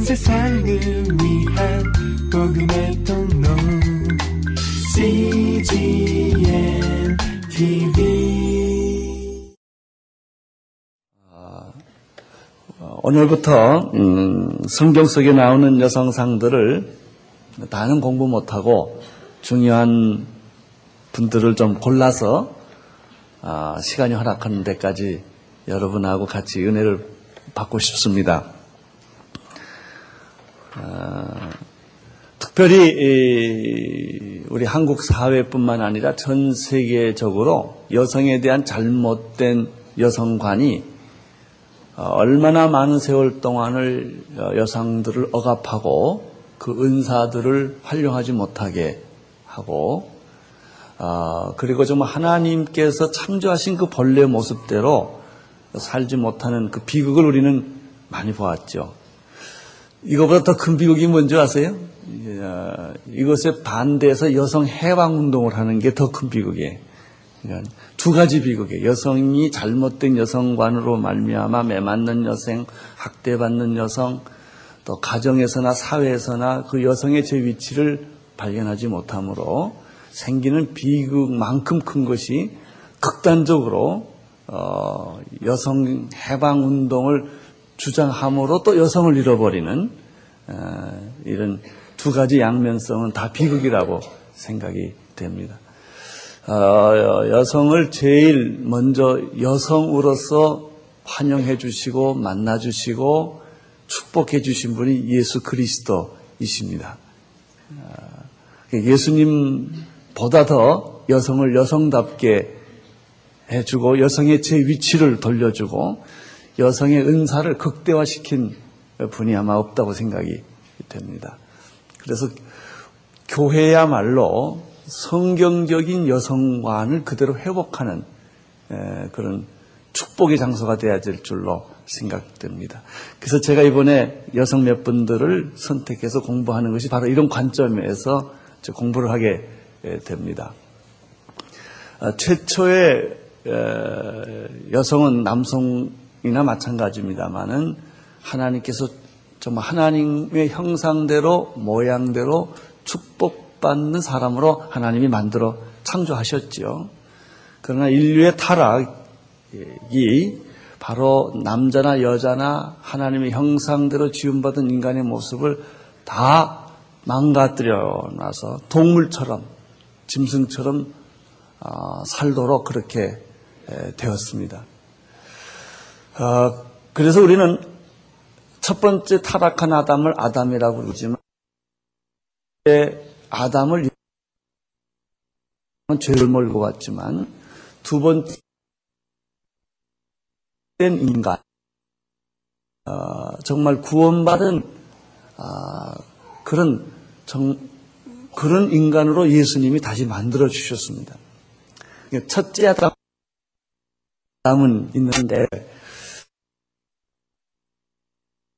세상을 위한 복음의 통로 CGN TV. 오늘부터 성경 속에 나오는 여성상들을 다는 공부 못하고 중요한 분들을 좀 골라서 시간이 허락하는 데까지 여러분하고 같이 은혜를 받고 싶습니다. 특별히 우리 한국 사회뿐만 아니라 전 세계적으로 여성에 대한 잘못된 여성관이 얼마나 많은 세월 동안을 여성들을 억압하고 그 은사들을 활용하지 못하게 하고 그리고 좀 하나님께서 창조하신 그 본래 모습대로 살지 못하는 그 비극을 우리는 많이 보았죠. 이거보다 더 큰 비극이 뭔지 아세요? 이것에 반대해서 여성 해방운동을 하는 게 더 큰 비극이에요. 그러니까 두 가지 비극이에요. 여성이 잘못된 여성관으로 말미암아 매맞는 여성, 학대받는 여성, 또 가정에서나 사회에서나 그 여성의 제 위치를 발견하지 못함으로 생기는 비극만큼 큰 것이 극단적으로 여성 해방운동을 주장함으로 또 여성을 잃어버리는 이런 두 가지 양면성은 다 비극이라고 생각이 됩니다. 여성을 제일 먼저 여성으로서 환영해 주시고 만나 주시고 축복해 주신 분이 예수 그리스도이십니다. 예수님보다 더 여성을 여성답게 해주고 여성의 제 위치를 돌려주고 여성의 은사를 극대화시킨 분이 아마 없다고 생각이 됩니다. 그래서 교회야말로 성경적인 여성관을 그대로 회복하는 그런 축복의 장소가 되어야 될 줄로 생각됩니다. 그래서 제가 이번에 여성 몇 분들을 선택해서 공부하는 것이 바로 이런 관점에서 공부를 하게 됩니다. 최초의 여성은 남성이나 마찬가지입니다만은 하나님께서 정말 하나님의 형상대로 모양대로 축복받는 사람으로 하나님이 만들어 창조하셨지요. 그러나 인류의 타락이 바로 남자나 여자나 하나님의 형상대로 지음받은 인간의 모습을 다 망가뜨려 놔서 동물처럼 짐승처럼 살도록 그렇게 되었습니다. 그래서 우리는 첫 번째 타락한 아담을 아담이라고 부르지만 아담을 죄를 몰고 왔지만 두 번째 인간 정말 구원받은 그런 인간으로 예수님이 다시 만들어 주셨습니다. 첫째 아담은 있는데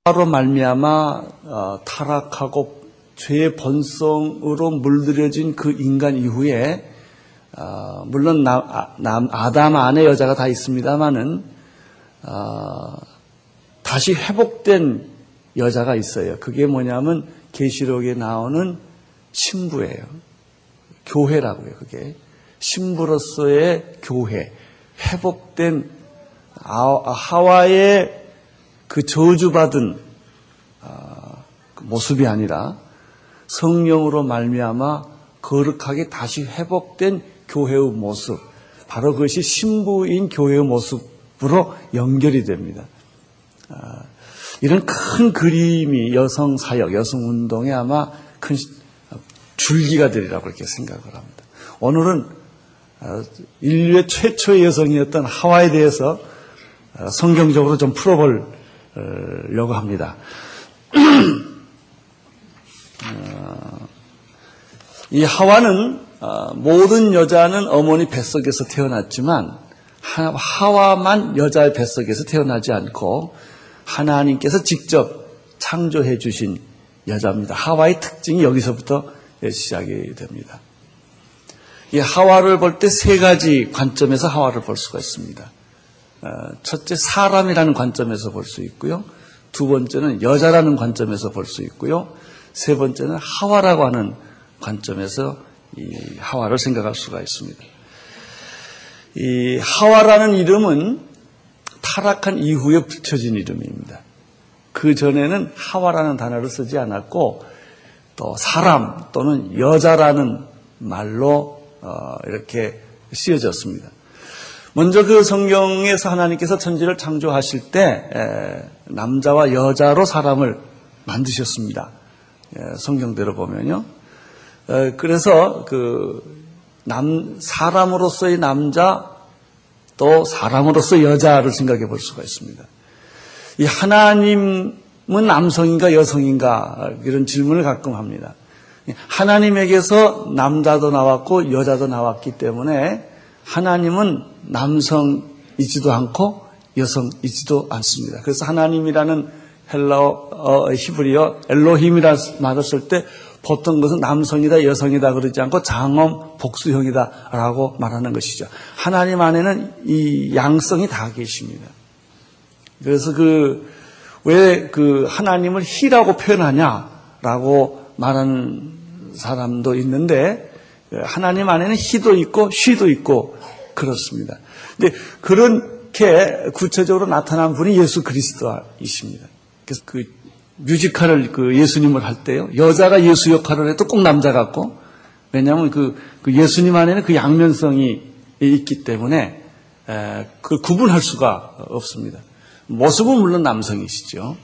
바로 말미암아 타락하고 죄의 본성으로 물들여진 그 인간 이후에 물론 아담 안에 여자가 다 있습니다만은 다시 회복된 여자가 있어요. 그게 뭐냐면 계시록에 나오는 신부예요. 교회라고요. 그게 신부로서의 교회, 회복된 하와의 그 저주받은 모습이 아니라 성령으로 말미암아 거룩하게 다시 회복된 교회의 모습, 바로 그것이 신부인 교회의 모습으로 연결이 됩니다. 이런 큰 그림이 여성 사역, 여성 운동에 아마 큰 줄기가 되리라고 그렇게 생각을 합니다. 오늘은 인류의 최초의 여성이었던 하와에 대해서 성경적으로 좀 풀어보려고 합니다. 이 하와는 모든 여자는 어머니 뱃속에서 태어났지만 하와만 여자의 뱃속에서 태어나지 않고 하나님께서 직접 창조해 주신 여자입니다. 하와의 특징이 여기서부터 시작이 됩니다. 이 하와를 볼 때 세 가지 관점에서 하와를 볼 수가 있습니다. 첫째, 사람이라는 관점에서 볼 수 있고요. 두 번째는 여자라는 관점에서 볼 수 있고요. 세 번째는 하와라고 하는 관점에서 이 하와를 생각할 수가 있습니다. 이 하와라는 이름은 타락한 이후에 붙여진 이름입니다. 그 전에는 하와라는 단어를 쓰지 않았고 또 사람 또는 여자라는 말로 이렇게 쓰여졌습니다. 먼저 그 성경에서 하나님께서 천지를 창조하실 때 남자와 여자로 사람을 만드셨습니다. 성경대로 보면요. 그래서 사람으로서의 남자 또 사람으로서 여자를 생각해 볼 수가 있습니다. 이 하나님은 남성인가 여성인가 이런 질문을 가끔 합니다. 하나님에게서 남자도 나왔고 여자도 나왔기 때문에 하나님은 남성이지도 않고 여성이지도 않습니다. 그래서 하나님이라는 헬라어 히브리어 엘로힘이라 말을 쓸 때 보통 것은 남성이다 여성이다 그러지 않고 장엄 복수형이다라고 말하는 것이죠. 하나님 안에는 이 양성이 다 계십니다. 그래서 왜 하나님을 희라고 표현하냐라고 말하는 사람도 있는데 하나님 안에는 희도 있고 쉬도 있고 그렇습니다. 근데 그렇게 구체적으로 나타난 분이 예수 그리스도이십니다. 그래서 뮤지컬을 예수님을 할 때요. 여자가 예수 역할을 해도 꼭 남자 같고, 왜냐하면 그 예수님 안에는 그 양면성이 있기 때문에 구분할 수가 없습니다. 모습은 물론 남성이시죠.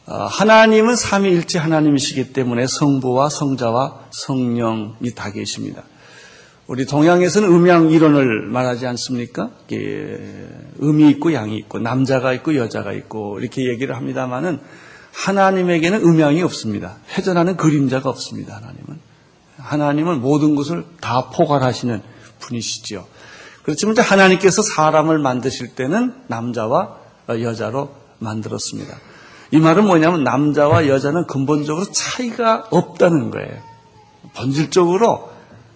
하나님은 삼위일체 하나님이시기 때문에 성부와 성자와 성령이 다 계십니다. 우리 동양에서는 음양 이론을 말하지 않습니까? 음이 있고 양이 있고 남자가 있고 여자가 있고 이렇게 얘기를 합니다마는 하나님에게는 음양이 없습니다. 회전하는 그림자가 없습니다. 하나님은 모든 것을 다 포괄하시는 분이시죠. 그렇지만 이제 하나님께서 사람을 만드실 때는 남자와 여자로 만들었습니다. 이 말은 뭐냐면 남자와 여자는 근본적으로 차이가 없다는 거예요. 본질적으로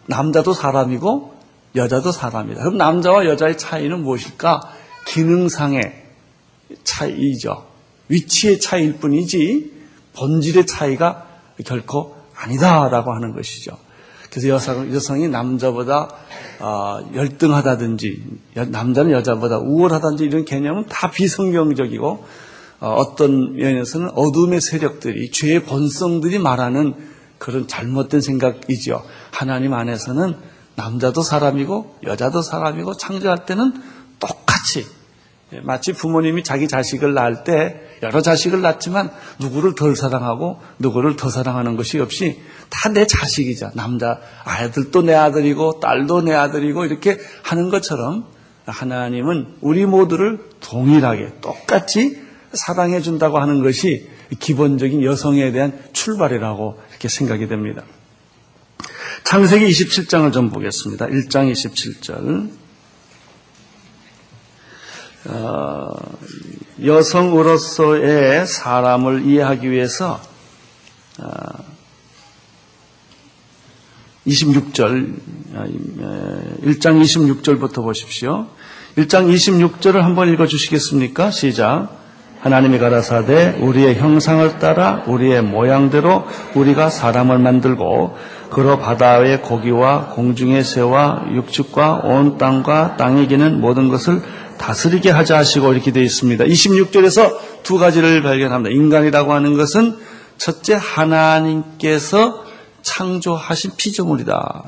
남자도 사람이고 여자도 사람이다. 그럼 남자와 여자의 차이는 무엇일까? 기능상의 차이죠. 위치의 차이일 뿐이지 본질의 차이가 결코 아니다라고 하는 것이죠. 그래서 여성이 남자보다 열등하다든지 남자는 여자보다 우월하다든지 이런 개념은 다 비성경적이고 어떤 면에서는 어둠의 세력들이 죄의 본성들이 말하는 그런 잘못된 생각이죠. 하나님 안에서는 남자도 사람이고 여자도 사람이고 창조할 때는 똑같이 마치 부모님이 자기 자식을 낳을 때 여러 자식을 낳지만 누구를 덜 사랑하고 누구를 더 사랑하는 것이 없이 다 내 자식이자 남자 아들도 내 아들이고 딸도 내 아들이고 이렇게 하는 것처럼 하나님은 우리 모두를 동일하게 똑같이 사랑해 준다고 하는 것이 기본적인 여성에 대한 출발이라고 이렇게 생각이 됩니다. 창세기 27장을 좀 보겠습니다. 1장 27절. 여성으로서의 사람을 이해하기 위해서 26절, 1장 26절부터 보십시오. 1장 26절을 한번 읽어주시겠습니까? 시작. 하나님이 가라사대 우리의 형상을 따라 우리의 모양대로 우리가 사람을 만들고 그로 바다의 고기와 공중의 새와 육축과 온 땅과 땅에 기는 모든 것을 다스리게 하자 하시고 이렇게 되어 있습니다. 26절에서 두 가지를 발견합니다. 인간이라고 하는 것은 첫째 하나님께서 창조하신 피조물이다.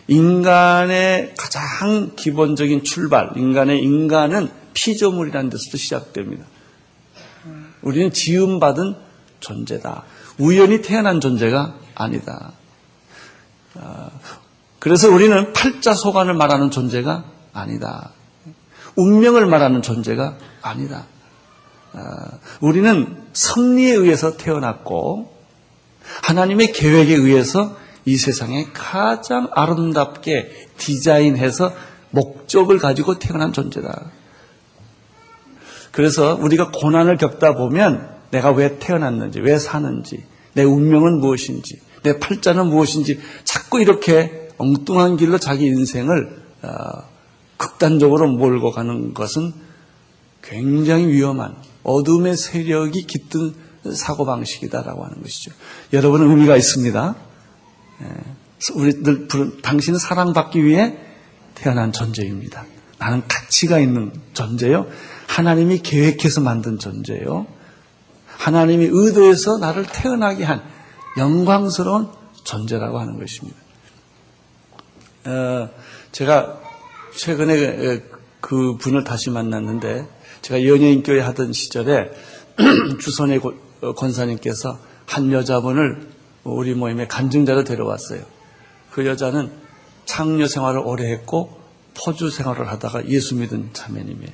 인간의 가장 기본적인 출발, 인간은 피조물이라는 데서도 시작됩니다. 우리는 지음받은 존재다. 우연히 태어난 존재가 아니다. 그래서 우리는 팔자소관을 말하는 존재가 아니다. 운명을 말하는 존재가 아니다. 우리는 섭리에 의해서 태어났고 하나님의 계획에 의해서 이 세상에 가장 아름답게 디자인해서 목적을 가지고 태어난 존재다. 그래서 우리가 고난을 겪다 보면 내가 왜 태어났는지, 왜 사는지, 내 운명은 무엇인지, 내 팔자는 무엇인지 자꾸 이렇게 엉뚱한 길로 자기 인생을 극단적으로 몰고 가는 것은 굉장히 위험한 어둠의 세력이 깃든 사고방식이다라고 하는 것이죠. 여러분은 의미가 있습니다. 우리들, 당신은 사랑받기 위해 태어난 존재입니다. 나는 가치가 있는 존재요. 하나님이 계획해서 만든 존재요. 하나님이 의도해서 나를 태어나게 한 영광스러운 존재라고 하는 것입니다. 제가 최근에 그 분을 다시 만났는데, 제가 연예인교회 하던 시절에 주선의 권사님께서 한 여자분을 우리 모임에 간증자로 데려왔어요. 그 여자는 창녀 생활을 오래 했고 포주 생활을 하다가 예수 믿은 자매님이에요.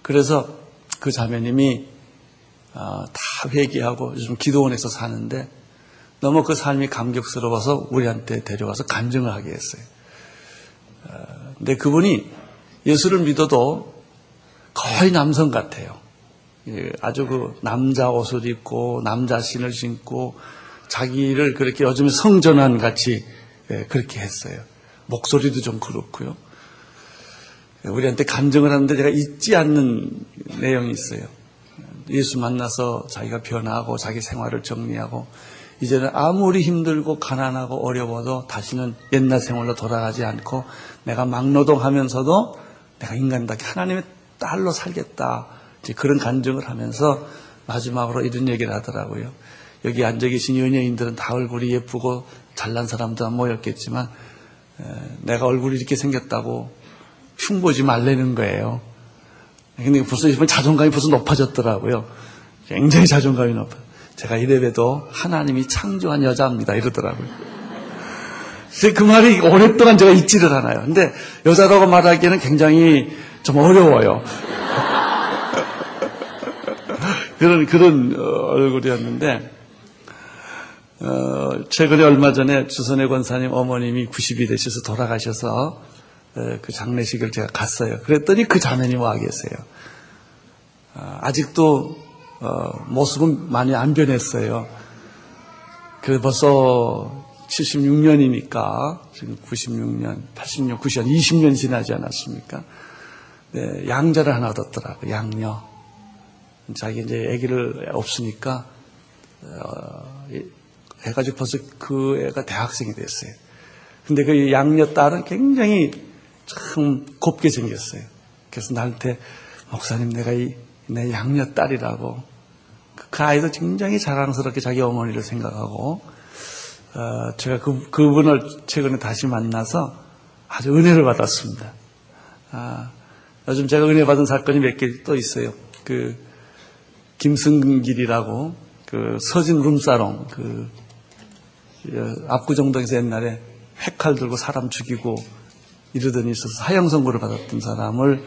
그래서 그 자매님이 다 회개하고 요즘 기도원에서 사는데 너무 그 삶이 감격스러워서 우리한테 데려와서 간증을 하게 했어요. 근데 그분이 예수를 믿어도 거의 남성 같아요. 아주 그 남자 옷을 입고 남자 신을 신고 자기를 그렇게 요즘 성전환 같이 그렇게 했어요. 목소리도 좀 그렇고요. 우리한테 간증을 하는데 제가 잊지 않는 내용이 있어요. 예수 만나서 자기가 변하고 자기 생활을 정리하고 이제는 아무리 힘들고 가난하고 어려워도 다시는 옛날 생활로 돌아가지 않고 내가 막노동하면서도 내가 인간답게 하나님의 딸로 살겠다. 이제 그런 간증을 하면서 마지막으로 이런 얘기를 하더라고요. 여기 앉아 계신 연예인들은 다 얼굴이 예쁘고 잘난 사람들 모였겠지만 내가 얼굴이 이렇게 생겼다고 흉보지 말라는 거예요. 근데 벌써 이번 자존감이 벌써 높아졌더라고요. 굉장히 자존감이 높아요. 제가 이래봬도 하나님이 창조한 여자입니다. 이러더라고요. 그 말이 오랫동안 제가 잊지를 않아요. 근데 여자라고 말하기에는 굉장히 좀 어려워요. 그런 얼굴이었는데, 최근에 얼마 전에 주선의 권사님 어머님이 90이 되셔서 돌아가셔서 그 장례식을 제가 갔어요. 그랬더니 그 자매님 와 계세요. 아직도 모습은 많이 안 변했어요. 그래서 벌써 76년이니까 지금 96년, 86, 90년, 20년 지나지 않았습니까? 네, 양자를 하나 얻었더라고요. 양녀. 자기 이제 아기를 없으니까 해가지고 벌써 그 애가 대학생이 됐어요. 근데 그 양녀 딸은 굉장히 참 곱게 생겼어요. 그래서 나한테 목사님 내가 내 양녀 딸이라고. 그 아이도 굉장히 자랑스럽게 자기 어머니를 생각하고 제가 그분을 최근에 다시 만나서 아주 은혜를 받았습니다. 요즘 제가 은혜 받은 사건이 몇 개 또 있어요. 그 김승길이라고 그 서진 룸사롱 그 압구정동에서 옛날에 회칼 들고 사람 죽이고 이러더니 있어서 사형 선고를 받았던 사람을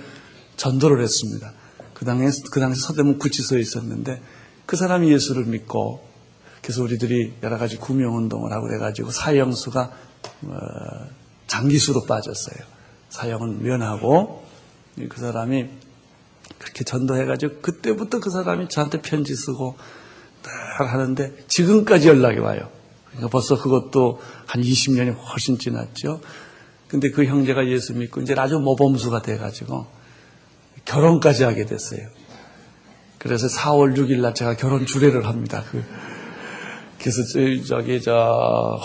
전도를 했습니다. 그 당시 서대문 구치소에 있었는데 그 사람이 예수를 믿고 그래서 우리들이 여러 가지 구명운동을 하고 그래가지고 사형수가 장기수로 빠졌어요. 사형은 면하고 그 사람이 그렇게 전도해가지고 그때부터 그 사람이 저한테 편지 쓰고 딱 하는데 지금까지 연락이 와요. 그러니까 벌써 그것도 한 20년이 훨씬 지났죠. 근데 그 형제가 예수 믿고 이제 아주 모범수가 돼가지고 결혼까지 하게 됐어요. 그래서 4월 6일 날 제가 결혼 주례를 합니다. 그래서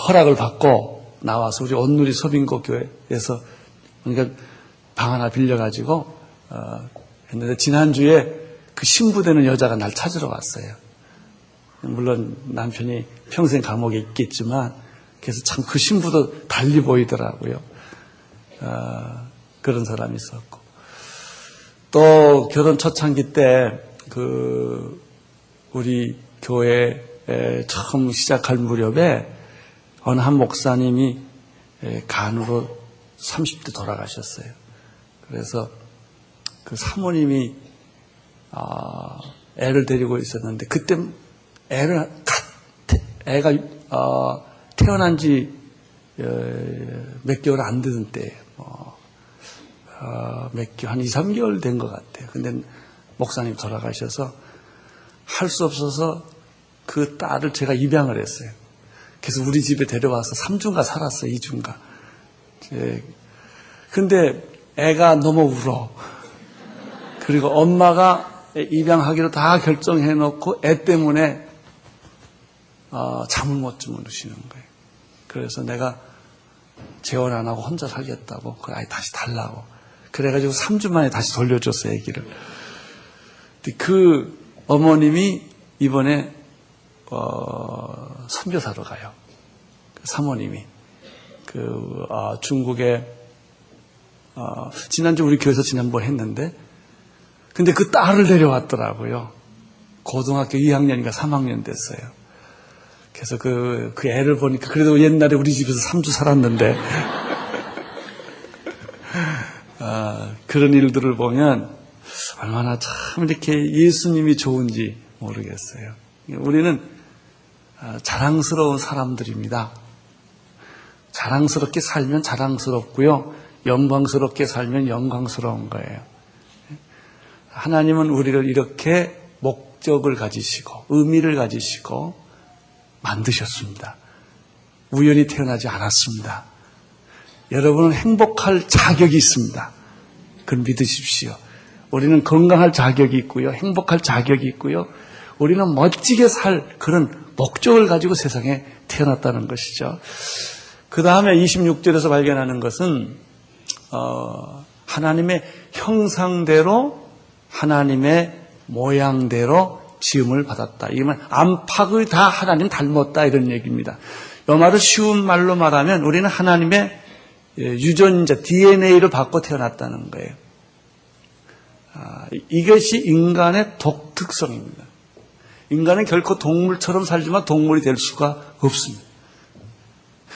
허락을 받고 나와서 우리 온누리 서빙고 교회에서 그러니까 방 하나 빌려가지고 했는데 지난주에 그 신부되는 여자가 날 찾으러 왔어요. 물론 남편이 평생 감옥에 있겠지만 그래서 참 그 신부도 달리 보이더라고요. 그런 사람이 있었고 또 결혼 초창기 때 우리 교회 처음 시작할 무렵에 어느 한 목사님이 간으로 30대 돌아가셨어요. 그래서 그 사모님이 애를 데리고 있었는데 그때 애가 태어난 지 몇 개월 안 되던 때예요. 한 2, 3개월 된 것 같아요. 근데 목사님 돌아가셔서 할 수 없어서 그 딸을 제가 입양을 했어요. 그래서 우리 집에 데려와서 3주인가 살았어요. 2주인가. 근데 애가 너무 울어. 그리고 엄마가 입양하기로 다 결정해놓고 애 때문에 잠을 못 주무시는 거예요. 그래서 내가 재혼 안 하고 혼자 살겠다고 아예 다시 달라고 그래가지고 3주 만에 다시 돌려줬어요, 애기를. 그 어머님이 이번에 선교사로 가요. 그 사모님이 중국에 지난주 우리 교회에서 지난번 했는데 근데 그 딸을 데려왔더라고요. 고등학교 2학년인가 3학년 됐어요. 그래서 그 애를 보니까 그래도 옛날에 우리 집에서 3주 살았는데 그런 일들을 보면 얼마나 참 이렇게 예수님이 좋은지 모르겠어요. 우리는 자랑스러운 사람들입니다. 자랑스럽게 살면 자랑스럽고요. 영광스럽게 살면 영광스러운 거예요. 하나님은 우리를 이렇게 목적을 가지시고 의미를 가지시고 만드셨습니다. 우연히 태어나지 않았습니다. 여러분은 행복할 자격이 있습니다. 그걸 믿으십시오. 우리는 건강할 자격이 있고요. 행복할 자격이 있고요. 우리는 멋지게 살 그런 목적을 가지고 세상에 태어났다는 것이죠. 그 다음에 26절에서 발견하는 것은 하나님의 형상대로 하나님의 모양대로 지음을 받았다. 이건 안팎을 다 하나님 닮았다 이런 얘기입니다. 이 말을 쉬운 말로 말하면 우리는 하나님의 유전자 DNA를 받고 태어났다는 거예요. 이것이 인간의 독특성입니다. 인간은 결코 동물처럼 살지만 동물이 될 수가 없습니다.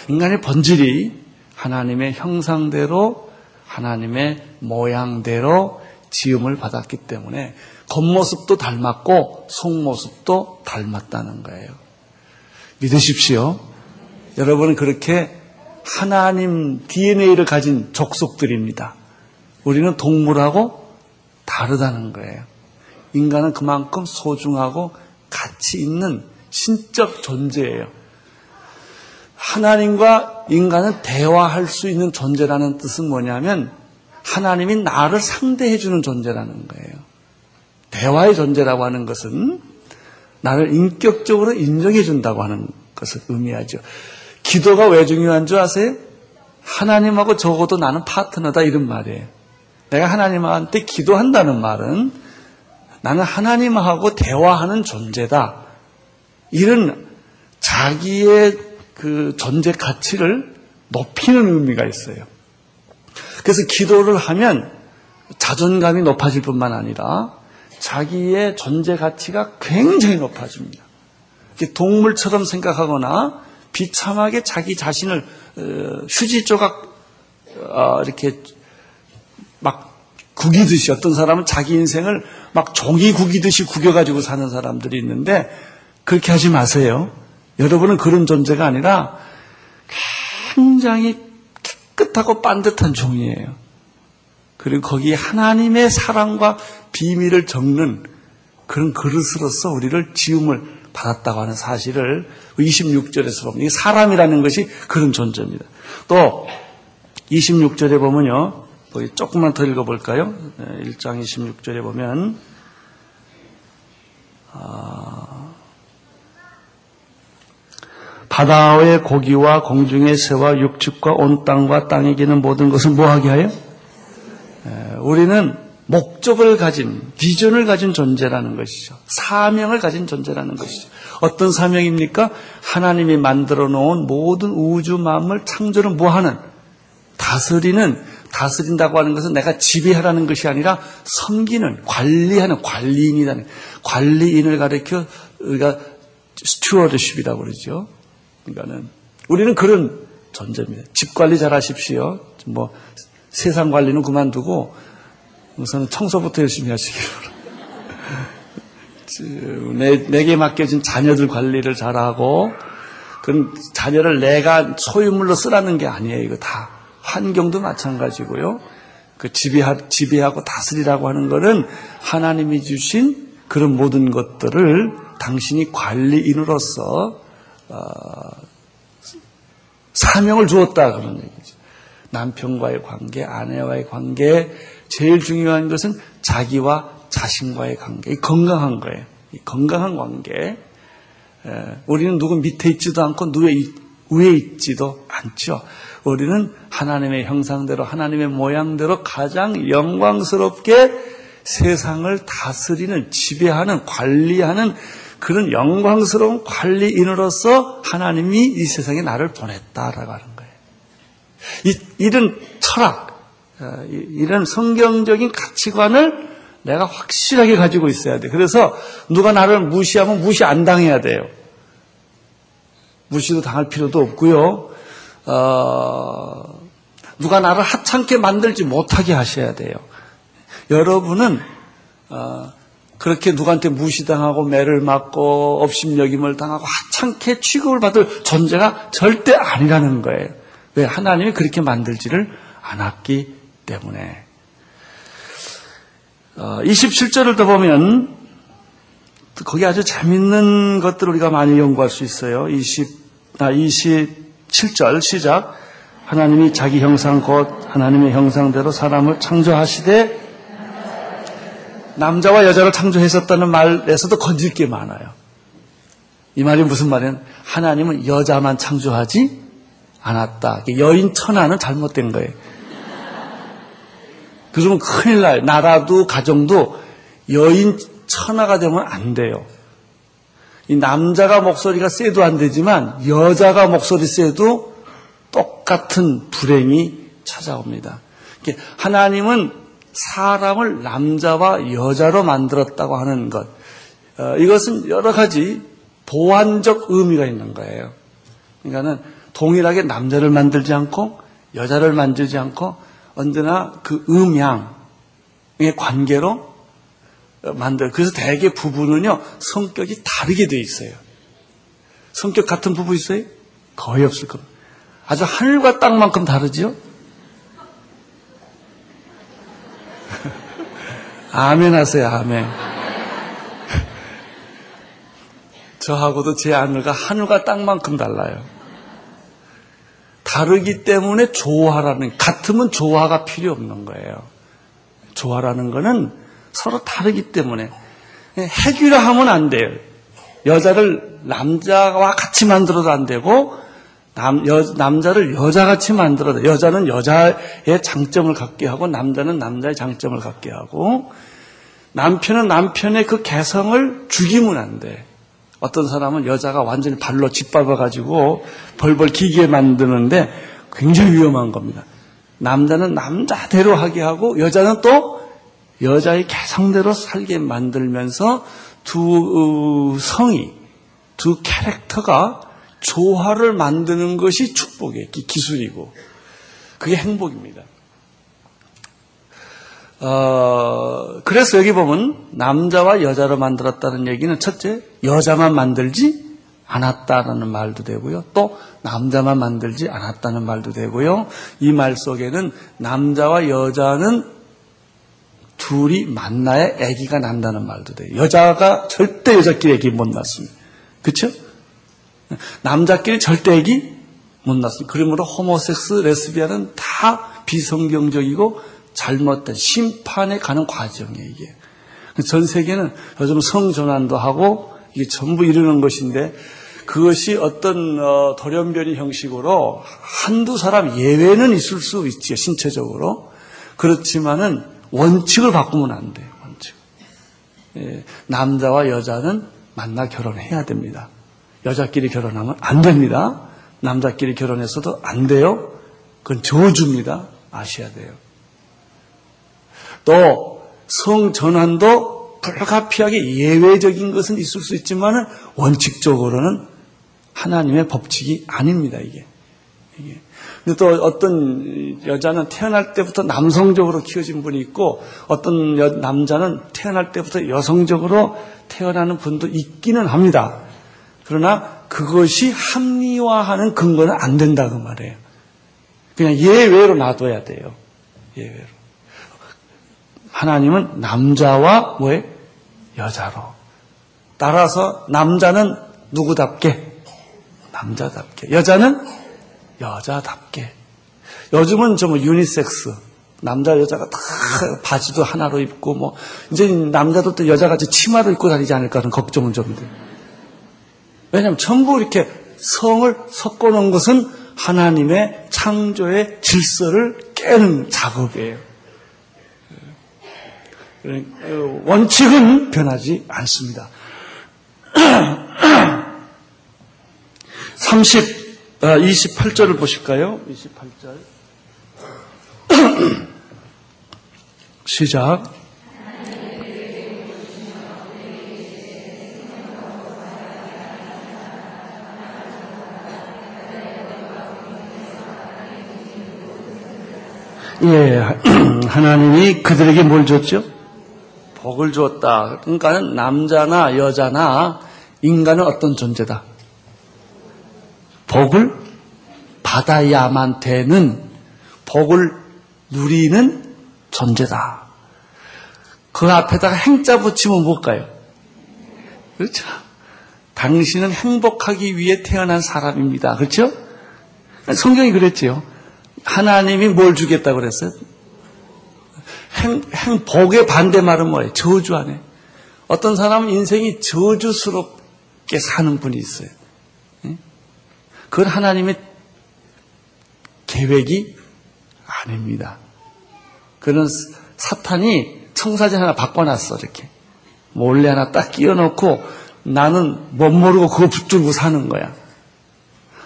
인간의 본질이 하나님의 형상대로 하나님의 모양대로 지음을 받았기 때문에 겉모습도 닮았고 속모습도 닮았다는 거예요. 믿으십시오. 여러분은 그렇게 하나님 DNA를 가진 족속들입니다. 우리는 동물하고 다르다는 거예요. 인간은 그만큼 소중하고 가치 있는 신적 존재예요. 하나님과 인간은 대화할 수 있는 존재라는 뜻은 뭐냐면 하나님이 나를 상대해 주는 존재라는 거예요. 대화의 존재라고 하는 것은 나를 인격적으로 인정해 준다고 하는 것을 의미하죠. 기도가 왜 중요한 줄 아세요? 하나님하고 적어도 나는 파트너다 이런 말이에요. 내가 하나님한테 기도한다는 말은 나는 하나님하고 대화하는 존재다. 이런 자기의 그 존재 가치를 높이는 의미가 있어요. 그래서 기도를 하면 자존감이 높아질 뿐만 아니라 자기의 존재 가치가 굉장히 높아집니다. 동물처럼 생각하거나 비참하게 자기 자신을 휴지 조각 이렇게 막 구기듯이 어떤 사람은 자기 인생을 막 종이 구기듯이 구겨가지고 사는 사람들이 있는데 그렇게 하지 마세요. 여러분은 그런 존재가 아니라 굉장히 깨끗하고 반듯한 종이에요. 그리고 거기에 하나님의 사랑과 비밀을 적는 그런 그릇으로서 우리를 지음을 받았다고 하는 사실을 26절에서 보면 이게 사람이라는 것이 그런 존재입니다. 또 26절에 보면요. 조금만 더 읽어볼까요? 1장 26절에 보면 바다의 고기와 공중의 새와 육축과 온 땅과 땅에 기는 모든 것을 뭐하게 하여? 우리는 목적을 가진 비전을 가진 존재라는 것이죠. 사명을 가진 존재라는 것이죠. 어떤 사명입니까? 하나님이 만들어 놓은 모든 우주 만물 창조를 뭐하는? 다스린다고 하는 것은 내가 지배하라는 것이 아니라 섬기는, 관리하는 관리인이라는, 관리인을 가리켜 우리가 스튜어드십이라고 그러죠. 그러니까는 우리는 그런 존재입니다. 집 관리 잘 하십시오. 뭐 세상 관리는 그만두고 우선 청소부터 열심히 하시기 바랍니다. 내게 맡겨진 자녀들 관리를 잘하고 그런 자녀를 내가 소유물로 쓰라는 게 아니에요. 이거 다 환경도 마찬가지고요. 그 지배하고 다스리라고 하는 것은 하나님이 주신 그런 모든 것들을 당신이 관리인으로서 사명을 주었다 그런 얘기죠. 남편과의 관계, 아내와의 관계, 제일 중요한 것은 자기와 자신과의 관계, 건강한 거예요. 이 건강한 관계. 우리는 누구 밑에 있지도 않고 누구 위에 있지도 않죠. 우리는 하나님의 형상대로 하나님의 모양대로 가장 영광스럽게 세상을 다스리는, 지배하는, 관리하는 그런 영광스러운 관리인으로서 하나님이 이 세상에 나를 보냈다라고 하는 거예요. 이런 철학, 이런 성경적인 가치관을 내가 확실하게 가지고 있어야 돼. 그래서 누가 나를 무시하면 무시 안 당해야 돼요. 무시도 당할 필요도 없고요. 누가 나를 하찮게 만들지 못하게 하셔야 돼요. 여러분은 그렇게 누구한테 무시당하고 매를 맞고 업심여김을 당하고 하찮게 취급을 받을 존재가 절대 아니라는 거예요. 왜? 하나님이 그렇게 만들지를 않았기 때문에. 27절을 더 보면 거기 아주 재밌는 것들을 우리가 많이 연구할 수 있어요. 27절 시작. 하나님이 자기 형상 곧 하나님의 형상대로 사람을 창조하시되 남자와 여자를 창조했었다는 말에서도 건질 게 많아요. 이 말이 무슨 말이냐면 하나님은 여자만 창조하지 않았다. 여인 천하는 잘못된 거예요. 그러면 큰일 나요. 나라도 가정도 여인 천하가 되면 안 돼요. 이 남자가 목소리가 세도 안 되지만 여자가 목소리 세도 똑같은 불행이 찾아옵니다. 하나님은 사람을 남자와 여자로 만들었다고 하는 것, 이것은 여러 가지 보완적 의미가 있는 거예요. 그러니까는 동일하게 남자를 만들지 않고 여자를 만들지 않고 언제나 그 음양의 관계로 만들어요. 그래서 대개 부부는요 성격이 다르게 돼 있어요. 성격 같은 부부 있어요? 거의 없을 겁니다. 아주 하늘과 땅만큼 다르지요? 아멘 하세요. 아멘. 저하고도 제 아내가 하늘과 땅만큼 달라요. 다르기 때문에 조화라는, 같으면 조화가 필요 없는 거예요. 조화라는 거는 서로 다르기 때문에 해결하면 안 돼요. 여자를 남자와 같이 만들어도 안 되고 남자를 여자같이 만들어도, 여자는 여자의 장점을 갖게 하고 남자는 남자의 장점을 갖게 하고 남편은 남편의 그 개성을 죽이면 안 돼. 어떤 사람은 여자가 완전히 발로 짓밟아가지고 벌벌 기게 만드는데 굉장히 위험한 겁니다. 남자는 남자대로 하게 하고 여자는 또 여자의 개성대로 살게 만들면서 두 성이, 두 캐릭터가 조화를 만드는 것이 축복이에요. 기술이고 그게 행복입니다. 그래서 여기 보면 남자와 여자로 만들었다는 얘기는 첫째, 여자만 만들지 않았다라는 말도 되고요. 또 남자만 만들지 않았다는 말도 되고요. 이 말 속에는 남자와 여자는 둘이 만나야 아기가 난다는 말도 돼요. 여자가 절대 여자끼리 아기 못 낳습니다. 그렇죠? 남자끼리 절대 아기 못 낳습니다. 그러므로 호모섹스, 레스비안은 다 비성경적이고 잘못된 심판에 가는 과정이에요, 이게. 전 세계는 요즘 성전환도 하고 이게 전부 이루는 것인데 그것이 어떤 돌연변이 형식으로 한두 사람 예외는 있을 수 있지요, 신체적으로. 그렇지만은 원칙을 바꾸면 안 돼요, 원칙. 예, 남자와 여자는 만나 결혼해야 됩니다. 여자끼리 결혼하면 안 됩니다. 남자끼리 결혼해서도 안 돼요. 그건 저주입니다. 아셔야 돼요. 또 성전환도 불가피하게 예외적인 것은 있을 수 있지만 원칙적으로는 하나님의 법칙이 아닙니다. 이게. 근데 또 어떤 여자는 태어날 때부터 남성적으로 키워진 분이 있고 어떤 남자는 태어날 때부터 여성적으로 태어나는 분도 있기는 합니다. 그러나 그것이 합리화하는 근거는 안 된다고 말해요. 그냥 예외로 놔둬야 돼요. 예외로. 하나님은 남자와 뭐예요? 여자로. 따라서 남자는 누구답게? 남자답게. 여자는 여자답게. 요즘은 좀 유니섹스, 남자 여자가 다 바지도 하나로 입고 뭐 이제 남자들도 여자같이 치마도 입고 다니지 않을까 하는 걱정은 좀 돼요. 왜냐하면 전부 이렇게 성을 섞어놓은 것은 하나님의 창조의 질서를 깨는 작업이에요. 원칙은 변하지 않습니다. 28절을 보실까요? 28절. 시작. 예, 하나님이 그들에게 뭘 줬죠? 복을 주었다. 그러니까 남자나 여자나 인간은 어떤 존재다? 복을 받아야만 되는, 복을 누리는 존재다. 그 앞에다가 행자 붙이면 뭘까요? 그렇죠. 당신은 행복하기 위해 태어난 사람입니다. 그렇죠? 성경이 그랬지요. 하나님이 뭘 주겠다고 그랬어요? 복의 반대말은 뭐예요? 저주 안에. 어떤 사람은 인생이 저주스럽게 사는 분이 있어요. 그건 하나님의 계획이 아닙니다. 그런 사탄이 청사진 하나 바꿔놨어, 이렇게. 몰래 하나 딱 끼워놓고 나는 못 모르고 그거 붙들고 사는 거야.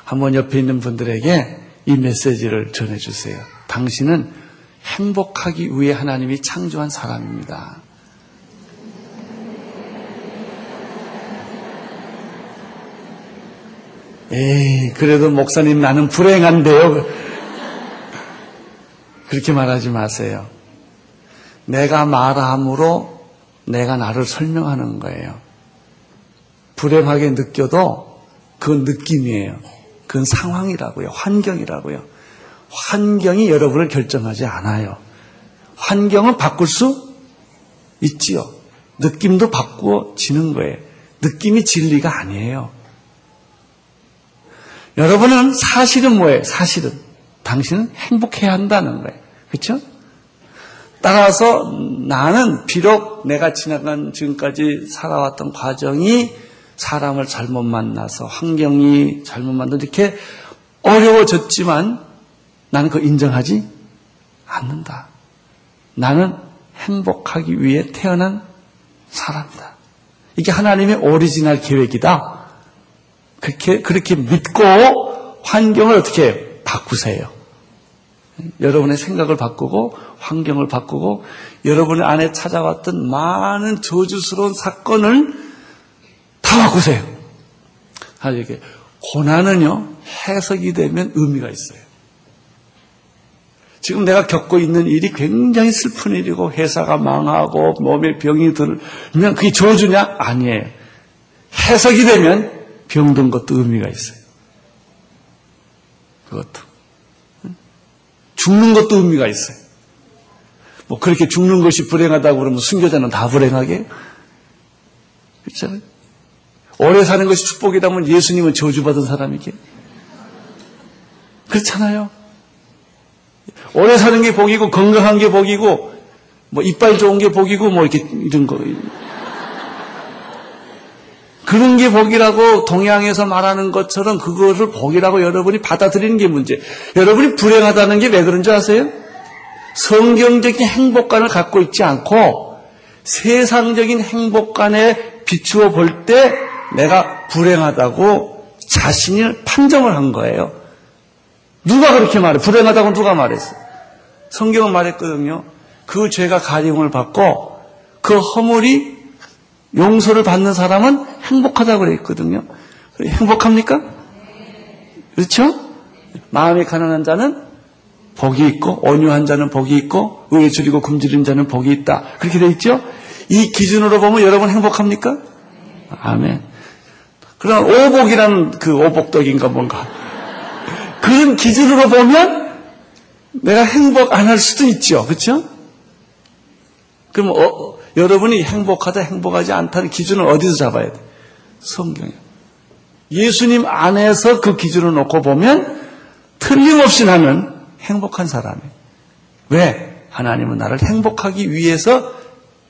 한번 옆에 있는 분들에게 이 메시지를 전해주세요. 당신은 행복하기 위해 하나님이 창조한 사람입니다. 에이, 그래도 목사님 나는 불행한데요. 그렇게 말하지 마세요. 내가 말함으로 내가 나를 설명하는 거예요. 불행하게 느껴도 그건 느낌이에요. 그건 상황이라고요. 환경이라고요. 환경이 여러분을 결정하지 않아요. 환경은 바꿀 수 있지요. 느낌도 바꾸어지는 거예요. 느낌이 진리가 아니에요. 여러분은 사실은 뭐예요? 사실은 당신은 행복해야 한다는 거예요. 그렇죠? 따라서 나는 비록 내가 지나간 지금까지 살아왔던 과정이 사람을 잘못 만나서 환경이 잘못 만나서 이렇게 어려워졌지만 나는 그거 인정하지 않는다. 나는 행복하기 위해 태어난 사람이다. 이게 하나님의 오리지널 계획이다. 그렇게 믿고 환경을 어떻게 바꾸세요. 여러분의 생각을 바꾸고 환경을 바꾸고 여러분의 안에 찾아왔던 많은 저주스러운 사건을 다 바꾸세요. 이게 고난은요 해석이 되면 의미가 있어요. 지금 내가 겪고 있는 일이 굉장히 슬픈 일이고 회사가 망하고 몸에 병이 들면 그게 저주냐? 아니에요. 해석이 되면 병든 것도 의미가 있어요. 그것도. 죽는 것도 의미가 있어요. 뭐 그렇게 죽는 것이 불행하다고 그러면 순교자는 다 불행하게? 그렇잖아요. 오래 사는 것이 축복이라면 예수님은 저주받은 사람이게? 그렇잖아요. 오래 사는 게 복이고 건강한 게 복이고 뭐 이빨 좋은 게 복이고 뭐 이렇게 이런 거 그런 게 복이라고 동양에서 말하는 것처럼 그것을 복이라고 여러분이 받아들이는 게 문제. 여러분이 불행하다는 게 왜 그런 줄 아세요? 성경적인 행복감을 갖고 있지 않고 세상적인 행복감에 비추어 볼 때 내가 불행하다고 자신을 판정을 한 거예요. 누가 그렇게 말해? 불행하다고 누가 말했어? 성경은 말했거든요. 그 죄가 가림을 받고 그 허물이 용서를 받는 사람은 행복하다고 그랬거든요. 행복합니까? 그렇죠? 마음이 가난한 자는 복이 있고 온유한 자는 복이 있고 의에 줄이고 굶주린 자는 복이 있다. 그렇게 돼 있죠? 이 기준으로 보면 여러분 행복합니까? 아멘. 그럼 오복이라는 그 오복덕인가 뭔가 그런 기준으로 보면 내가 행복 안 할 수도 있죠. 그렇죠? 그럼 여러분이 행복하다 행복하지 않다는 기준을 어디서 잡아야 돼? 성경이요. 예수님 안에서 그 기준을 놓고 보면 틀림없이 나는 행복한 사람이에요. 왜? 하나님은 나를 행복하기 위해서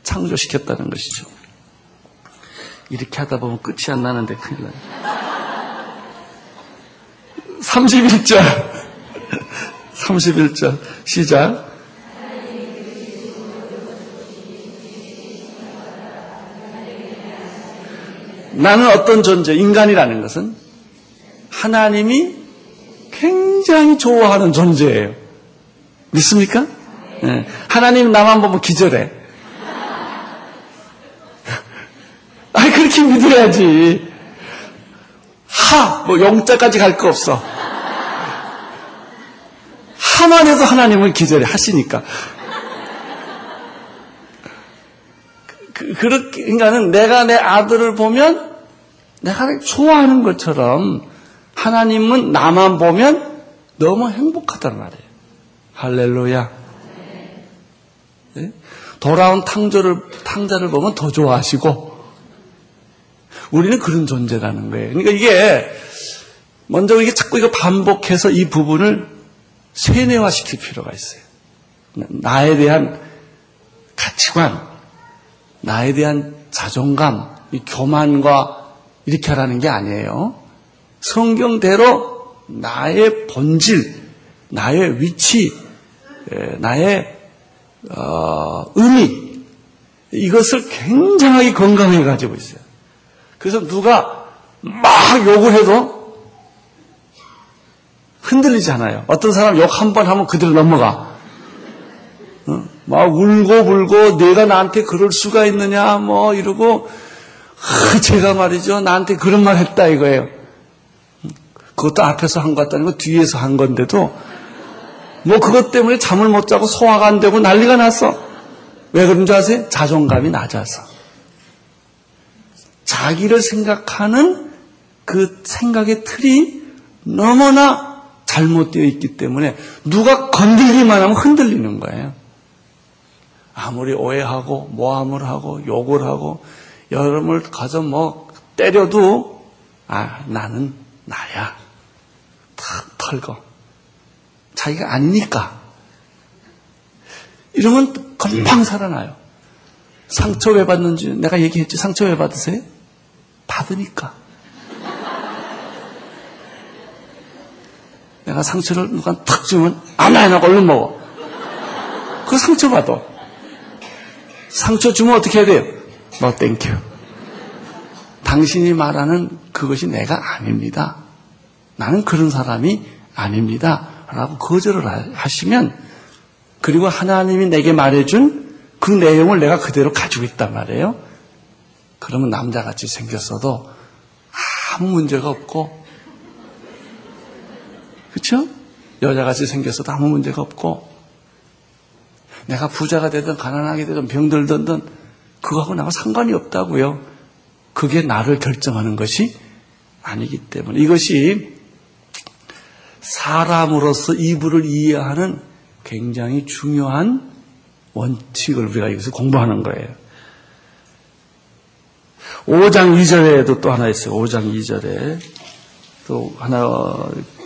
창조시켰다는 것이죠. 이렇게 하다 보면 끝이 안 나는데 큰일 나요. 31절 시작. 나는 어떤 존재, 인간이라는 것은 하나님이 굉장히 좋아하는 존재예요. 믿습니까? 네. 하나님 나만 보면 기절해. 아니, 그렇게 믿어야지. 뭐 영자까지 갈 거 없어. 하만 해도 하나님은 기절해 하시니까. 그렇게, 그러니까는 내가 내 아들을 보면 내가 좋아하는 것처럼 하나님은 나만 보면 너무 행복하단 말이에요. 할렐루야. 네? 돌아온 탕자를 보면 더 좋아하시고, 우리는 그런 존재라는 거예요. 그러니까 이게, 먼저 이게 자꾸 이거 반복해서 이 부분을 세뇌화시킬 필요가 있어요. 나에 대한 가치관, 나에 대한 자존감, 이 교만과 이렇게 하라는 게 아니에요. 성경대로 나의 본질, 나의 위치, 나의 의미, 이것을 굉장하게 건강하게 가지고 있어요. 그래서 누가 막 욕을 해도 흔들리지 않아요. 어떤 사람 욕 한 번 하면 그대로 넘어가. 막 울고 불고 내가 나한테 그럴 수가 있느냐 뭐 이러고, 제가 말이죠, 나한테 그런 말 했다 이거예요. 그것도 앞에서 한 것 같다는 거, 뒤에서 한 건데도 뭐 그것 때문에 잠을 못 자고 소화가 안 되고 난리가 났어. 왜 그런 줄 아세요? 자존감이 낮아서. 자기를 생각하는 그 생각의 틀이 너무나 잘못되어 있기 때문에 누가 건들기만 하면 흔들리는 거예요. 아무리 오해하고 모함을 하고 욕을 하고 여러분을 가서 뭐 때려도 나는 나야. 탁 털고. 자기가 아니니까. 이러면 금방 살아나요. 상처 왜 받는지 내가 얘기했지. 상처 왜 받으세요? 받으니까. 내가 상처를 누가 탁 주면 안 하고 얼른 먹어. 그거 상처받아. 상처 주면 어떻게 해야 돼요? No thank you. 당신이 말하는 그것이 내가 아닙니다. 나는 그런 사람이 아닙니다. 라고 거절을 하시면, 그리고 하나님이 내게 말해준 그 내용을 내가 그대로 가지고 있단 말이에요. 그러면 남자같이 생겼어도 아무 문제가 없고, 그렇죠? 여자같이 생겼어도 아무 문제가 없고, 내가 부자가 되든 가난하게 되든 병들든 그거하고 나하고 상관이 없다고요. 그게 나를 결정하는 것이 아니기 때문에, 이것이 사람으로서 이불을 이해하는 굉장히 중요한 원칙을 우리가 여기서 공부하는 거예요. 5장 2절에도 또 하나 있어요. 5장 2절에 또 하나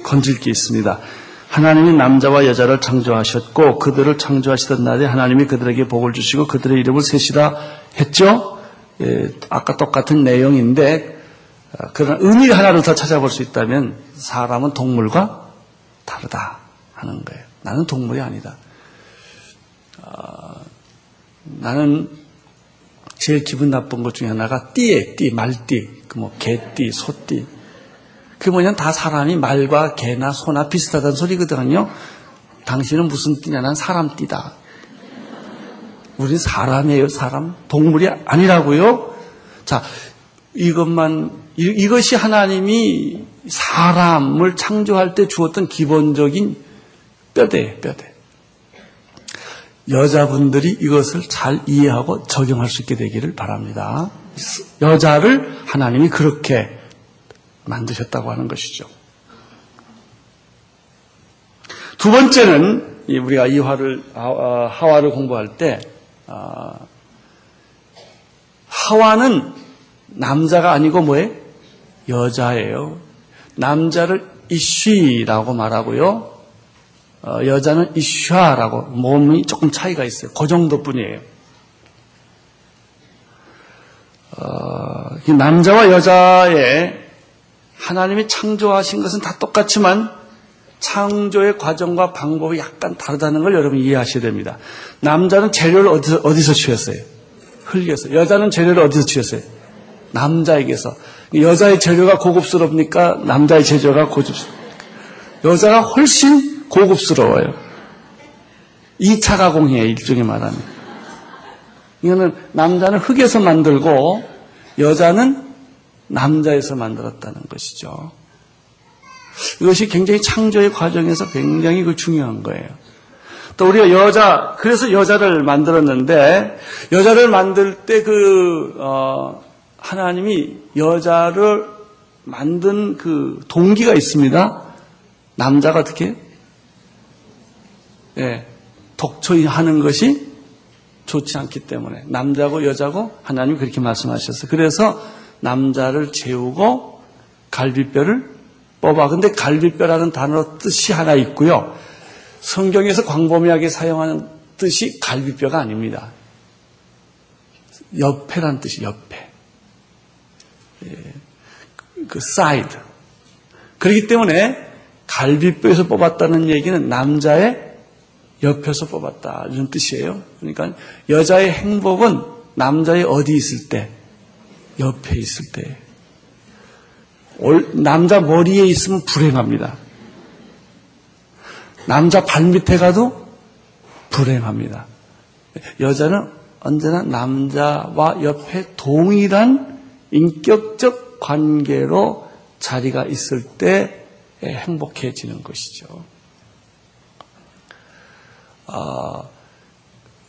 건질 게 있습니다. 하나님이 남자와 여자를 창조하셨고 그들을 창조하시던 날에 하나님이 그들에게 복을 주시고 그들의 이름을 셋이라 했죠. 아까 똑같은 내용인데, 그런 의미 하나를 더 찾아볼 수 있다면 사람은 동물과 다르다 하는 거예요. 나는 동물이 아니다. 나는 제일 기분 나쁜 것 중에 하나가 띠에 띠, 말띠, 개띠, 소띠. 그게 뭐냐면 다 사람이 말과 개나 소나 비슷하다는 소리거든요. 당신은 무슨 띠냐? 난 사람 띠다. 우린 사람이에요, 사람. 동물이 아니라고요. 자, 이것이 하나님이 사람을 창조할 때 주었던 기본적인 뼈대예요, 뼈대. 여자분들이 이것을 잘 이해하고 적용할 수 있게 되기를 바랍니다. 여자를 하나님이 그렇게 만드셨다고 하는 것이죠. 두 번째는 우리가 하와를 공부할 때 하와는 남자가 아니고 뭐예요? 여자예요. 남자를 이쉬라고 말하고요. 여자는 이샤라고 몸이 조금 차이가 있어요. 그 정도뿐이에요. 남자와 여자의 하나님이 창조하신 것은 다 똑같지만 창조의 과정과 방법이 약간 다르다는 걸 여러분 이해하셔야 됩니다. 남자는 재료를 어디서 취했어요? 흙에서. 여자는 재료를 어디서 취했어요? 남자에게서. 여자의 재료가 고급스럽니까? 남자의 재료가 고급스럽니까? 여자가 훨씬 고급스러워요. 2차 가공이에요. 일종의 말하면. 이거는 남자는 흙에서 만들고 여자는 남자에서 만들었다는 것이죠. 이것이 굉장히 창조의 과정에서 굉장히 중요한 거예요. 또 우리가 그래서 여자를 만들었는데, 여자를 만들 때 하나님이 여자를 만든 그 동기가 있습니다. 남자가 어떻게? 독초이 하는 것이 좋지 않기 때문에. 남자고 여자고 하나님이 그렇게 말씀하셨어요. 그래서 남자를 재우고 갈비뼈를 뽑아. 근데 갈비뼈라는 단어 뜻이 하나 있고요. 성경에서 광범위하게 사용하는 뜻이 갈비뼈가 아닙니다. 옆에란 뜻이 옆에. 그 사이드. 그렇기 때문에 갈비뼈에서 뽑았다는 얘기는 남자의 옆에서 뽑았다 이런 뜻이에요. 그러니까 여자의 행복은 남자의 어디 있을 때? 옆에 있을 때. 남자 머리에 있으면 불행합니다. 남자 발밑에 가도 불행합니다. 여자는 언제나 남자와 옆에 동일한 인격적 관계로 자리가 있을 때 행복해지는 것이죠.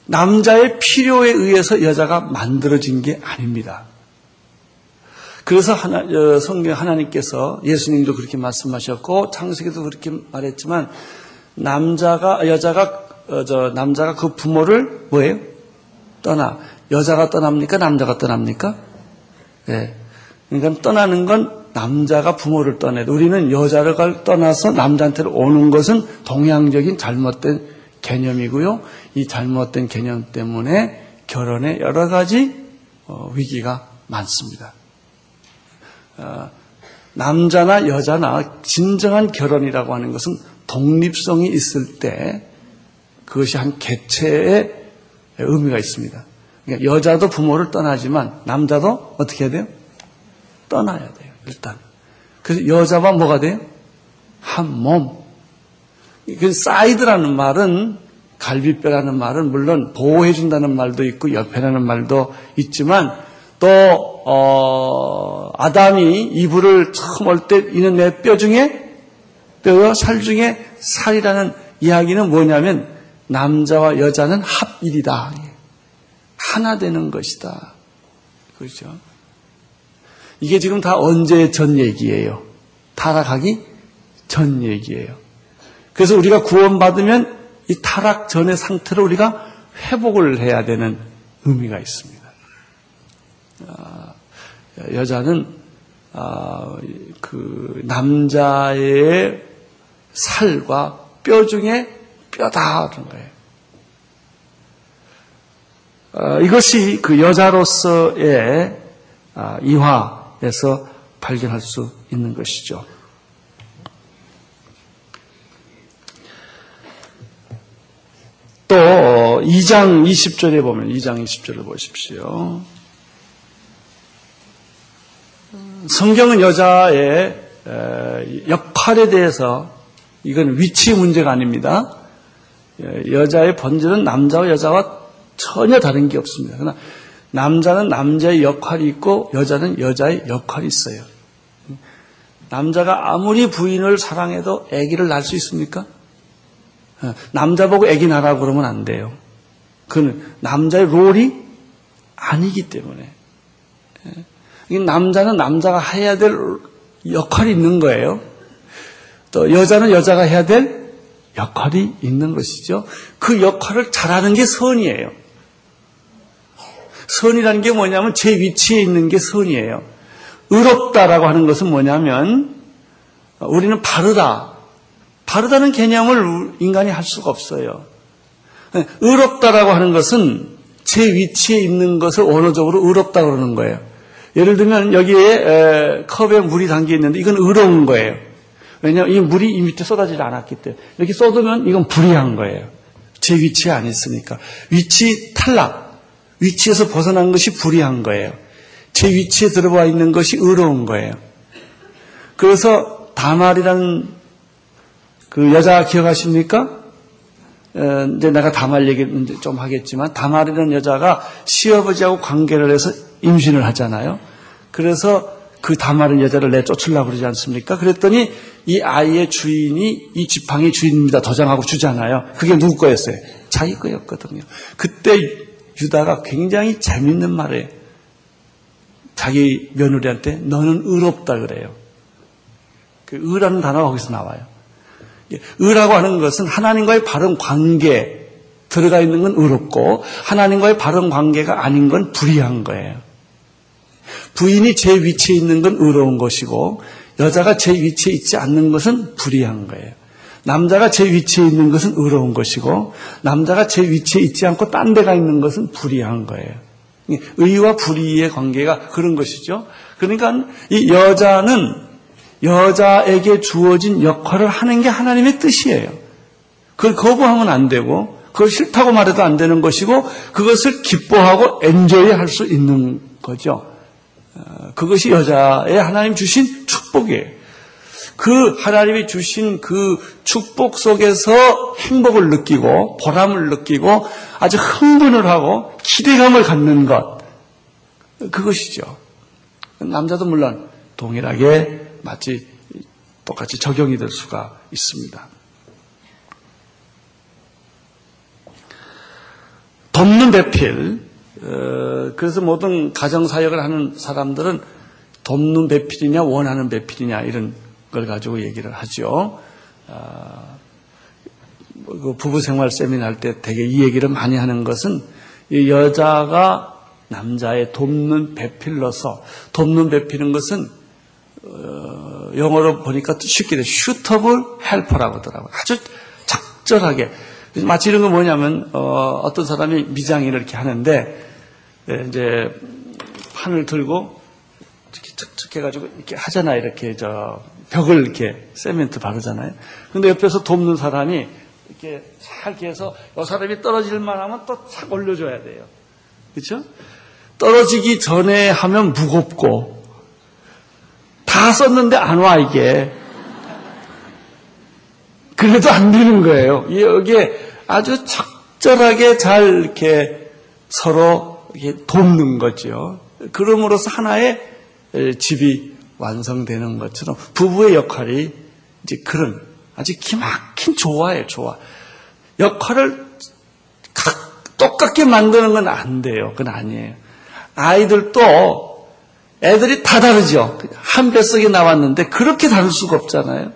남자의 필요에 의해서 여자가 만들어진 게 아닙니다. 그래서 성경 하나님께서 예수님도 그렇게 말씀하셨고 창세기도 그렇게 말했지만 남자가 그 부모를 뭐예요? 여자가 떠납니까? 남자가 떠납니까? 네. 그러니까 떠나는 건 남자가 부모를 떠나야 돼. 우리는 여자를 떠나서 남자한테로 오는 것은 동양적인 잘못된 개념이고요. 이 잘못된 개념 때문에 결혼에 여러 가지 위기가 많습니다. 남자나 여자나 진정한 결혼이라고 하는 것은 독립성이 있을 때 그것이 한 개체의 의미가 있습니다. 그러니까 여자도 부모를 떠나지만 남자도 어떻게 해야 돼요? 떠나야 돼요. 일단. 그래서 여자와 뭐가 돼요? 한 몸. 그 사이드라는 말은 갈비뼈라는 말은 물론 보호해준다는 말도 있고 옆에라는 말도 있지만 또 아담이 이불을 처음 올 때 이는 내 뼈 중에 뼈요 살 중에 살이라는 이야기는 뭐냐면 남자와 여자는 합일이다. 하나 되는 것이다. 그렇죠? 이게 지금 다 언제 전 얘기예요? 타락하기 전 얘기예요. 그래서 우리가 구원받으면 이 타락 전의 상태로 우리가 회복을 해야 되는 의미가 있습니다. 여자는 그 남자의 살과 뼈 중에 뼈다 그런 거예요. 이것이 그 여자로서의 이화에서 발견할 수 있는 것이죠. 또 2장 20절에 보면 2장 20절을 보십시오. 성경은 여자의 역할에 대해서 이건 위치 문제가 아닙니다. 여자의 본질은 남자와 여자와 전혀 다른 게 없습니다. 그러나 남자는 남자의 역할이 있고 여자는 여자의 역할이 있어요. 남자가 아무리 부인을 사랑해도 아기를 낳을 수 있습니까? 남자 보고 아기 낳으라고 그러면 안 돼요. 그건 남자의 롤이 아니기 때문에. 남자는 남자가 해야 될 역할이 있는 거예요. 또 여자는 여자가 해야 될 역할이 있는 것이죠. 그 역할을 잘하는 게 선이에요. 선이라는 게 뭐냐면 제 위치에 있는 게 선이에요. 의롭다라고 하는 것은 뭐냐면 우리는 바르다, 바르다는 개념을 인간이 할 수가 없어요. 의롭다라고 하는 것은 제 위치에 있는 것을 원어적으로 의롭다고 그러는 거예요. 예를 들면 여기에 컵에 물이 담겨 있는데 이건 의로운 거예요. 왜냐하면 이 물이 이 밑에 쏟아지지 않았기 때문에. 이렇게 쏟으면 이건 불의한 거예요. 제 위치에 안 있으니까. 위치 탈락. 위치에서 벗어난 것이 불의한 거예요. 제 위치에 들어와 있는 것이 의로운 거예요. 그래서 다말이라는 그 여자 기억하십니까? 이제 내가 다말 얘기 좀 하겠지만, 다말이라는 여자가 시아버지하고 관계를 해서 임신을 하잖아요. 그래서 그 다말은 여자를 내쫓으려고 그러지 않습니까? 그랬더니 이 아이의 주인이 이 지팡이 주인입니다 도장하고 주잖아요. 그게 누구 거였어요? 자기 거였거든요. 그때 유다가 굉장히 재밌는 말이에요. 자기 며느리한테 너는 의롭다 그래요. 그 의라는 단어가 거기서 나와요. 의라고 하는 것은 하나님과의 바른 관계 들어가 있는 건 의롭고 하나님과의 바른 관계가 아닌 건 불의한 거예요. 부인이 제 위치에 있는 건 의로운 것이고 여자가 제 위치에 있지 않는 것은 불의한 거예요. 남자가 제 위치에 있는 것은 의로운 것이고 남자가 제 위치에 있지 않고 딴 데가 있는 것은 불의한 거예요. 의와 불의의 관계가 그런 것이죠. 그러니까 이 여자는 여자에게 주어진 역할을 하는 게 하나님의 뜻이에요. 그걸 거부하면 안 되고 그걸 싫다고 말해도 안 되는 것이고 그것을 기뻐하고 엔조이할 수 있는 거죠. 그것이 여자의 하나님 주신 축복이에요. 그 하나님이 주신 그 축복 속에서 행복을 느끼고 보람을 느끼고 아주 흥분을 하고 기대감을 갖는 것, 그것이죠. 남자도 물론 동일하게 마치 똑같이 적용이 될 수가 있습니다. 돕는 배필. 그래서 모든 가정사역을 하는 사람들은 돕는 배필이냐 원하는 배필이냐 이런 걸 가지고 얘기를 하죠. 부부생활 세미나 할 때 되게 이 얘기를 많이 하는 것은 이 여자가 남자의 돕는 배필로서, 돕는 배필인 것은 영어로 보니까 쉽게 돼 suitable helper라고 하더라고요. 아주 적절하게. 마치 이런 거 뭐냐면 어떤 사람이 미장일을 이렇게 하는데 이제 판을 들고 이렇게 툭툭 해가지고 이렇게 하잖아요. 이렇게 벽을 이렇게 세멘트 바르잖아요. 근데 옆에서 돕는 사람이 이렇게 살게 해서 이 사람이 떨어질만 하면 또 착 올려줘야 돼요. 그렇죠? 떨어지기 전에 하면 무겁고 다 썼는데 안 와 이게. 그래도 안 되는 거예요. 여기에 아주 적절하게 잘 이렇게 서로 이렇게 돕는 거죠. 그럼으로써 하나의 집이 완성되는 것처럼 부부의 역할이 이제 그런 아주 기막힌 조화예요, 조화. 역할을 똑같게 만드는 건 안 돼요. 그건 아니에요. 아이들도 애들이 다 다르죠. 한 뱃속에 나왔는데 그렇게 다를 수가 없잖아요.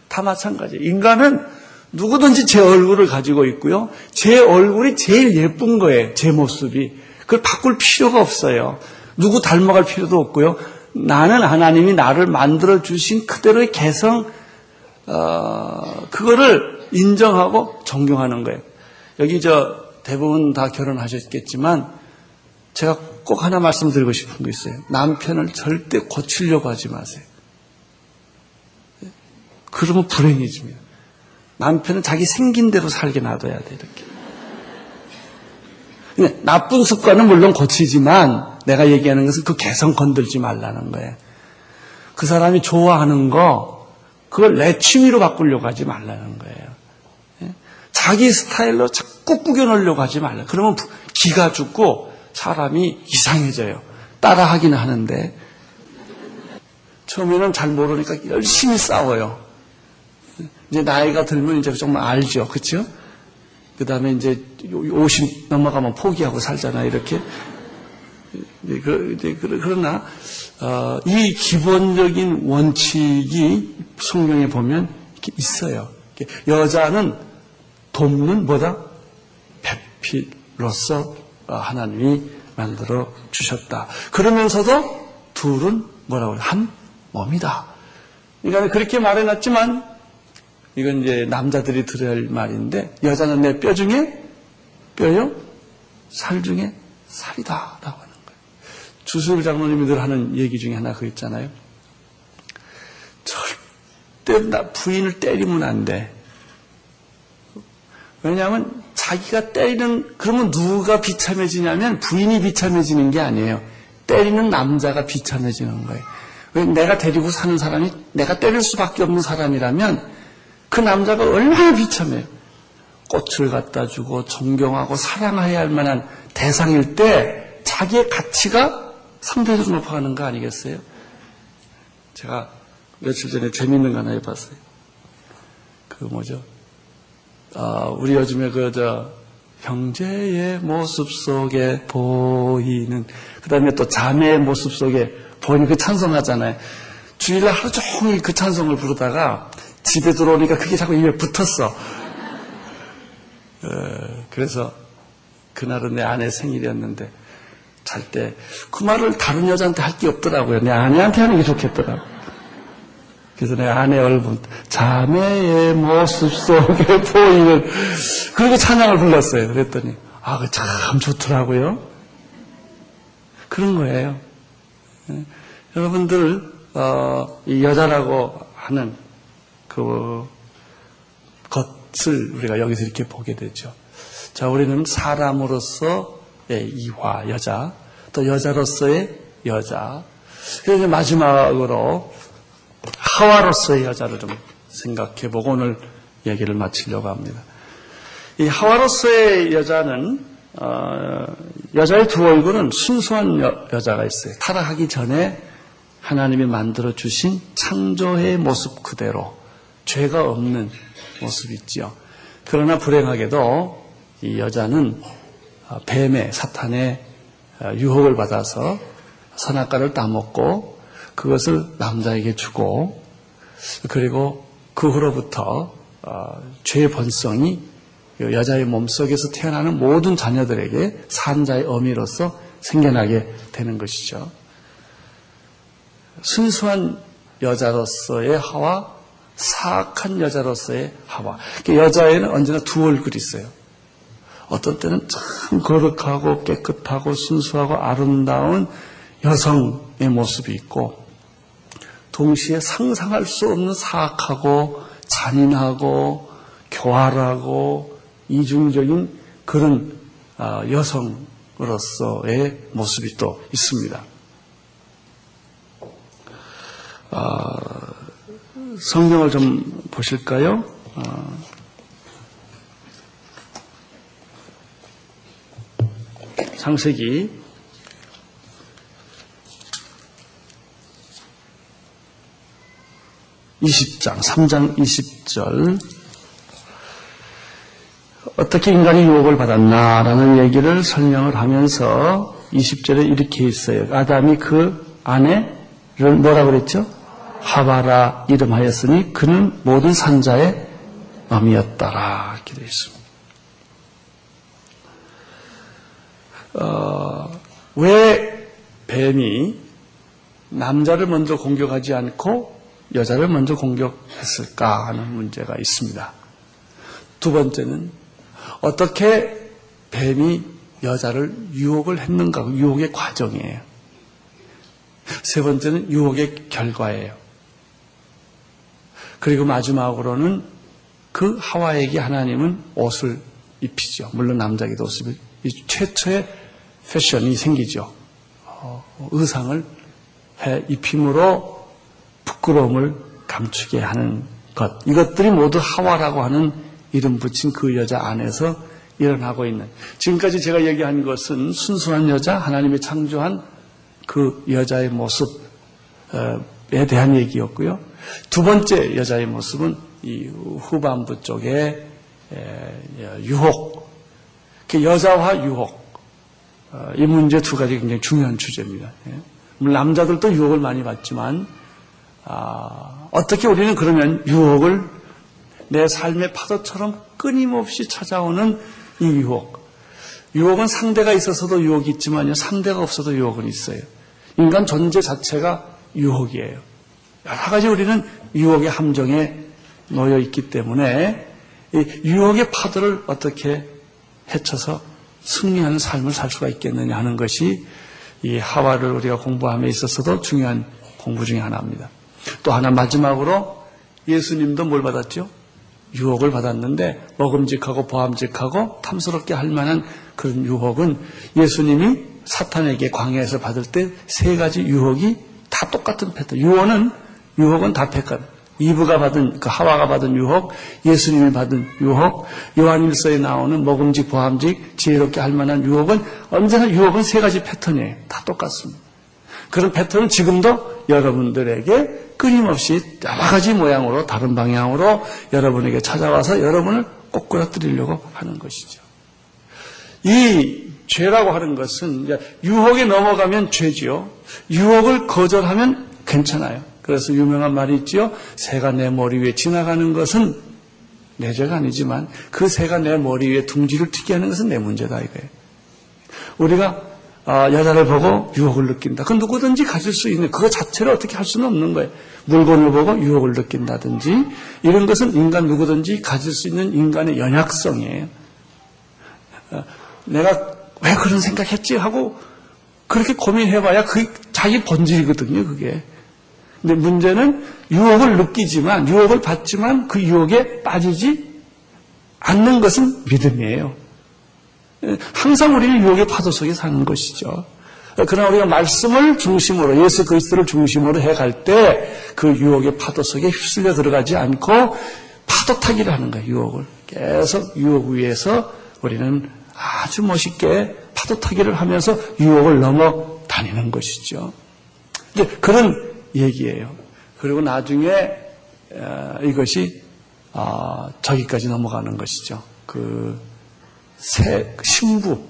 다 마찬가지예요. 인간은 누구든지 제 얼굴을 가지고 있고요. 제 얼굴이 제일 예쁜 거예요. 제 모습이. 그걸 바꿀 필요가 없어요. 누구 닮아갈 필요도 없고요. 나는 하나님이 나를 만들어주신 그대로의 개성, 그거를 인정하고 존경하는 거예요. 여기 대부분 다 결혼하셨겠지만 제가 꼭 하나 말씀드리고 싶은 게 있어요. 남편을 절대 고치려고 하지 마세요. 그러면 불행해집니다. 남편은 자기 생긴 대로 살게 놔둬야 돼, 이렇게. 나쁜 습관은 물론 고치지만 내가 얘기하는 것은 그 개성 건들지 말라는 거예요. 그 사람이 좋아하는 거, 그걸 내 취미로 바꾸려고 하지 말라는 거예요. 자기 스타일로 자꾸 꾸겨놓으려고 하지 말라. 그러면 기가 죽고 사람이 이상해져요. 따라하기는 하는데 처음에는 잘 모르니까 열심히 싸워요. 이제 나이가 들면 이제 정말 알죠. 그렇죠? 그 다음에 이제 50 넘어가면 포기하고 살잖아요. 이렇게. 그러나, 이 기본적인 원칙이 성경에 보면 이렇게 있어요. 여자는 돕는 뭐다? 배필로서 하나님이 만들어 주셨다. 그러면서도 둘은 뭐라고 해요? 한 몸이다. 그러니까 그렇게 말해놨지만 이건 이제 남자들이 들어야 할 말인데, 여자는 내 뼈 중에 뼈요, 살 중에 살이다 라고 하는 거예요. 주수일 장로님이 늘 하는 얘기 중에 하나 그 있잖아요. 절대 부인을 때리면 안 돼. 왜냐하면 자기가 때리는, 그러면 누가 비참해지냐면 부인이 비참해지는 게 아니에요. 때리는 남자가 비참해지는 거예요. 왜 내가 데리고 사는 사람이 내가 때릴 수밖에 없는 사람이라면 그 남자가 얼마나 비참해요. 꽃을 갖다 주고 존경하고 사랑해야 할 만한 대상일 때 자기의 가치가 상대적으로 높아가는 거 아니겠어요? 제가 며칠 전에 재밌는 거 하나 해봤어요. 우리 요즘에 형제의 모습 속에 보이는, 그 다음에 또 자매의 모습 속에 보이는 그 찬송하잖아요. 주일날 하루 종일 그 찬송을 부르다가 집에 들어오니까 그게 자꾸 입에 붙었어. 그래서 그날은 내 아내 생일이었는데 잘 때 그 말을 다른 여자한테 할 게 없더라고요. 내 아내한테 하는 게 좋겠더라고요. 그래서 내 아내 얼굴, 자매의 모습 속에 보이는, 그렇게 찬양을 불렀어요. 그랬더니, 그거 참 좋더라고요. 그런 거예요. 여러분들, 이 여자라고 하는 그 것을 우리가 여기서 이렇게 보게 되죠. 자, 우리는 사람으로서의 이화, 여자, 또 여자로서의 여자. 그래서 마지막으로 하와로서의 여자를 좀 생각해보고 오늘 얘기를 마치려고 합니다. 이 하와로서의 여자는 여자의 두 얼굴은 순수한 여자가 있어요. 타락하기 전에 하나님이 만들어주신 창조의 모습 그대로 죄가 없는 모습이 있지요. 그러나 불행하게도 이 여자는 뱀의 사탄의 유혹을 받아서 선악과를 따먹고 그것을 남자에게 주고, 그리고 그 후로부터 죄의 본성이 여자의 몸속에서 태어나는 모든 자녀들에게 산자의 어미로서 생겨나게 되는 것이죠. 순수한 여자로서의 하와, 사악한 여자로서의 하와. 여자에는 언제나 두 얼굴이 있어요. 어떤 때는 참 거룩하고 깨끗하고 순수하고 아름다운 여성의 모습이 있고, 동시에 상상할 수 없는 사악하고 잔인하고 교활하고 이중적인 그런 여성으로서의 모습이 또 있습니다. 성경을 좀 보실까요? 창세기 20장, 3장 20절. 어떻게 인간이 유혹을 받았나라는 얘기를 설명을 하면서 20절에 이렇게 있어요. 아담이 그 아내를 뭐라고 그랬죠? 하와라 이름하였으니 그는 모든 산자의 어미였더라. 이렇게 되어 있습니다. 왜 뱀이 남자를 먼저 공격하지 않고 여자를 먼저 공격했을까 하는 문제가 있습니다. 두 번째는 어떻게 뱀이 여자를 유혹을 했는가, 유혹의 과정이에요. 세 번째는 유혹의 결과예요. 그리고 마지막으로는 그 하와에게 하나님은 옷을 입히죠. 물론 남자에게도 옷을 최초의 패션이 생기죠. 의상을 입힘으로 부끄러움을 감추게 하는 것. 이것들이 모두 하와라고 하는 이름 붙인 그 여자 안에서 일어나고 있는. 지금까지 제가 얘기한 것은 순수한 여자, 하나님이 창조한 그 여자의 모습에 대한 얘기였고요. 두 번째 여자의 모습은 이 후반부 쪽에 유혹, 여자와 유혹. 이 문제 두 가지 굉장히 중요한 주제입니다. 물론 남자들도 유혹을 많이 받지만 어떻게 우리는 그러면 유혹을 내 삶의 파도처럼 끊임없이 찾아오는 이 유혹은 상대가 있어서도 유혹이 있지만요, 상대가 없어도 유혹은 있어요. 인간 존재 자체가 유혹이에요. 여러 가지 우리는 유혹의 함정에 놓여 있기 때문에 이 유혹의 파도를 어떻게 헤쳐서 승리하는 삶을 살 수가 있겠느냐 하는 것이 이 하와를 우리가 공부함에 있어서도 중요한 공부 중에 하나입니다. 또 하나 마지막으로 예수님도 뭘 받았죠? 유혹을 받았는데 먹음직하고 보암직하고 탐스럽게 할 만한 그런 유혹은 예수님이 사탄에게 광야에서 받을 때 세 가지 유혹이 다 똑같은 패턴. 유혹은 다 패턴. 이브가 받은, 하와가 받은 유혹, 예수님이 받은 유혹, 요한일서에 나오는 먹음직, 보암직, 지혜롭게 할 만한 유혹은 언제나 유혹은 세 가지 패턴이에요. 다 똑같습니다. 그런 패턴은 지금도 여러분들에게 끊임없이 여러 가지 모양으로 다른 방향으로 여러분에게 찾아와서 여러분을 꼬꾸라뜨리려고 하는 것이죠. 이 죄라고 하는 것은 유혹에 넘어가면 죄지요. 유혹을 거절하면 괜찮아요. 그래서 유명한 말이 있지요. 새가 내 머리 위에 지나가는 것은 내 죄가 아니지만 그 새가 내 머리 위에 둥지를 튀게 하는 것은 내 문제다 이거예요. 우리가 여자를 보고 유혹을 느낀다. 그건 누구든지 가질 수 있는 그거 자체를 어떻게 할 수는 없는 거예요. 물건을 보고 유혹을 느낀다든지 이런 것은 인간 누구든지 가질 수 있는 인간의 연약성이에요. 내가 왜 그런 생각했지 하고 그렇게 고민해봐야 그 자기 본질이거든요. 그게. 근데 문제는 유혹을 느끼지만 유혹을 받지만 그 유혹에 빠지지 않는 것은 믿음이에요. 항상 우리는 유혹의 파도 속에 사는 것이죠. 그러나 우리가 말씀을 중심으로 예수 그리스도를 중심으로 해갈 때 그 유혹의 파도 속에 휩쓸려 들어가지 않고 파도 타기를 하는 거예요. 유혹을. 계속 유혹 위에서 우리는 아주 멋있게 파도 타기를 하면서 유혹을 넘어 다니는 것이죠. 이제 그런 얘기예요. 그리고 나중에 이것이 저기까지 넘어가는 것이죠. 신부.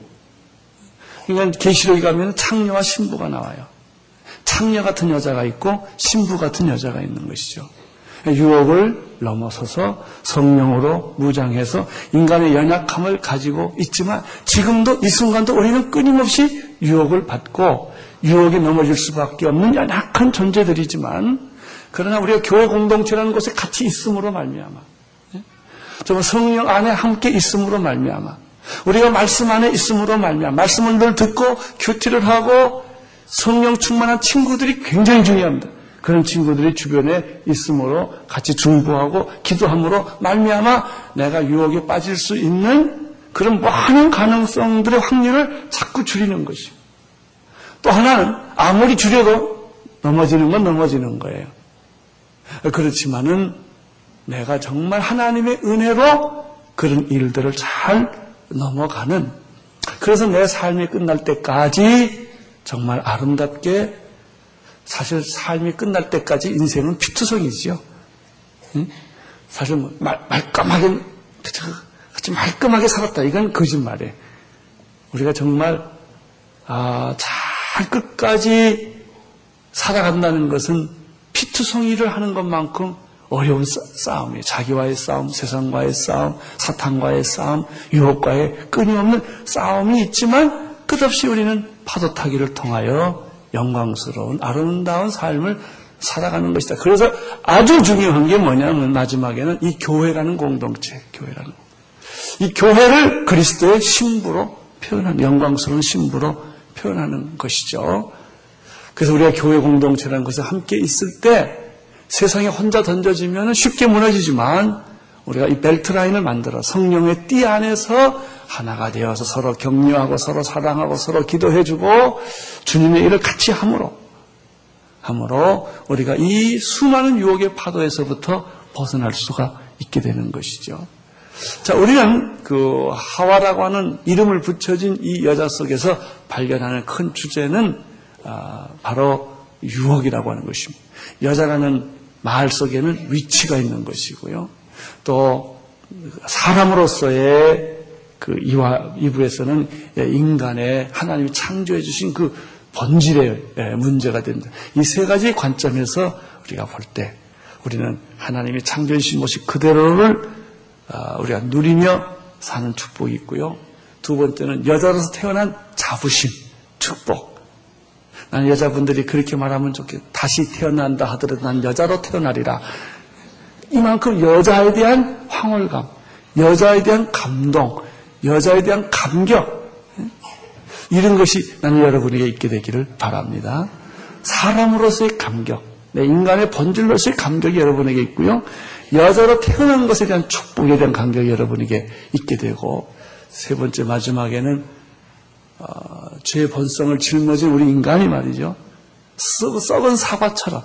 그러니까 계시록에 가면 창녀와 신부가 나와요. 창녀 같은 여자가 있고 신부 같은 여자가 있는 것이죠. 유혹을 넘어서서 성령으로 무장해서 인간의 연약함을 가지고 있지만 지금도 이 순간도 우리는 끊임없이 유혹을 받고 유혹에 넘어질 수밖에 없는 연약한 존재들이지만 그러나 우리가 교회 공동체라는 곳에 같이 있음으로 말미암아 정말 성령 안에 함께 있음으로 말미암아 우리가 말씀 안에 있음으로 말미암아 말씀을 늘 듣고 큐티를 하고 성령 충만한 친구들이 굉장히 중요합니다. 그런 친구들이 주변에 있음으로 같이 중보하고 기도함으로 말미암아 내가 유혹에 빠질 수 있는 그런 많은 가능성들의 확률을 자꾸 줄이는 것이죠. 또 하나는 아무리 줄여도 넘어지는 건 넘어지는 거예요. 그렇지만은 내가 정말 하나님의 은혜로 그런 일들을 잘 넘어가는 그래서 내 삶이 끝날 때까지 정말 아름답게 사실 삶이 끝날 때까지 인생은 피투성이지요. 응? 사실 말끔하게 살았다. 이건 거짓말이에요. 우리가 정말 잘 끝까지 살아간다는 것은 피투성이를 하는 것만큼 어려운 싸움이에요. 자기와의 싸움, 세상과의 싸움, 사탄과의 싸움, 유혹과의 끊임없는 싸움이 있지만 끝없이 우리는 파도타기를 통하여 영광스러운 아름다운 삶을 살아가는 것이다. 그래서 아주 중요한 게 뭐냐면 마지막에는 이 교회라는 공동체, 이 교회를 그리스도의 신부로 표현하는 영광스러운 신부로 표현하는 것이죠. 그래서 우리가 교회 공동체라는 것에 함께 있을 때 세상에 혼자 던져지면 쉽게 무너지지만 우리가 이 벨트라인을 만들어 성령의 띠 안에서 하나가 되어서 서로 격려하고 서로 사랑하고 서로 기도해주고 주님의 일을 같이 함으로 우리가 이 수많은 유혹의 파도에서부터 벗어날 수가 있게 되는 것이죠. 자, 우리는 그 하와라고 하는 이름을 붙여진 이 여자 속에서 발견하는 큰 주제는 바로 유혹이라고 하는 것입니다. 여자라는 말 속에는 위치가 있는 것이고요. 또 사람으로서의 그 이부에서는 인간의 하나님이 창조해 주신 그 본질의 문제가 된다. 이 세 가지 관점에서 우리가 볼 때 우리는 하나님이 창조해 주신 모습 그대로를 우리가 누리며 사는 축복이 있고요. 두 번째는 여자로서 태어난 자부심, 축복. 나는 여자분들이 그렇게 말하면 좋겠다. 다시 태어난다 하더라도 난 여자로 태어나리라. 이만큼 여자에 대한 황홀감, 여자에 대한 감동, 여자에 대한 감격, 이런 것이 나는 여러분에게 있게 되기를 바랍니다. 사람으로서의 감격, 인간의 본질로서의 감격이 여러분에게 있고요. 여자로 태어난 것에 대한 축복에 대한 감격이 여러분에게 있게 되고, 세 번째 마지막에는 죄의 본성을 짊어진 우리 인간이 말이죠. 썩은 사과처럼,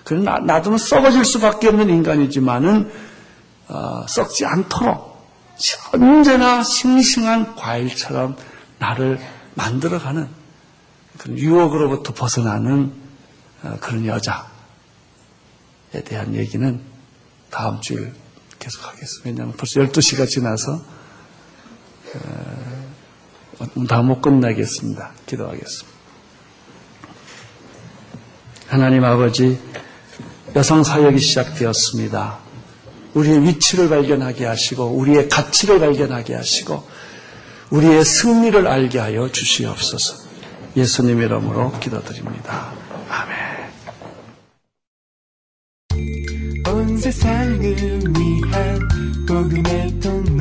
그는 놔두면 썩어질 수밖에 없는 인간이지만은 썩지 않도록 언제나 싱싱한 과일처럼 나를 만들어가는 그런 유혹으로부터 벗어나는 그런 여자에 대한 얘기는 다음 주일 계속하겠습니다. 왜냐하면 벌써 12시가 지나서 다 못 끝나겠습니다. 기도하겠습니다. 하나님 아버지, 여성 사역이 시작되었습니다. 우리의 위치를 발견하게 하시고 우리의 가치를 발견하게 하시고 우리의 승리를 알게 하여 주시옵소서. 예수님 이름으로 기도드립니다. 아멘. 온 세상을 위한 복음의 통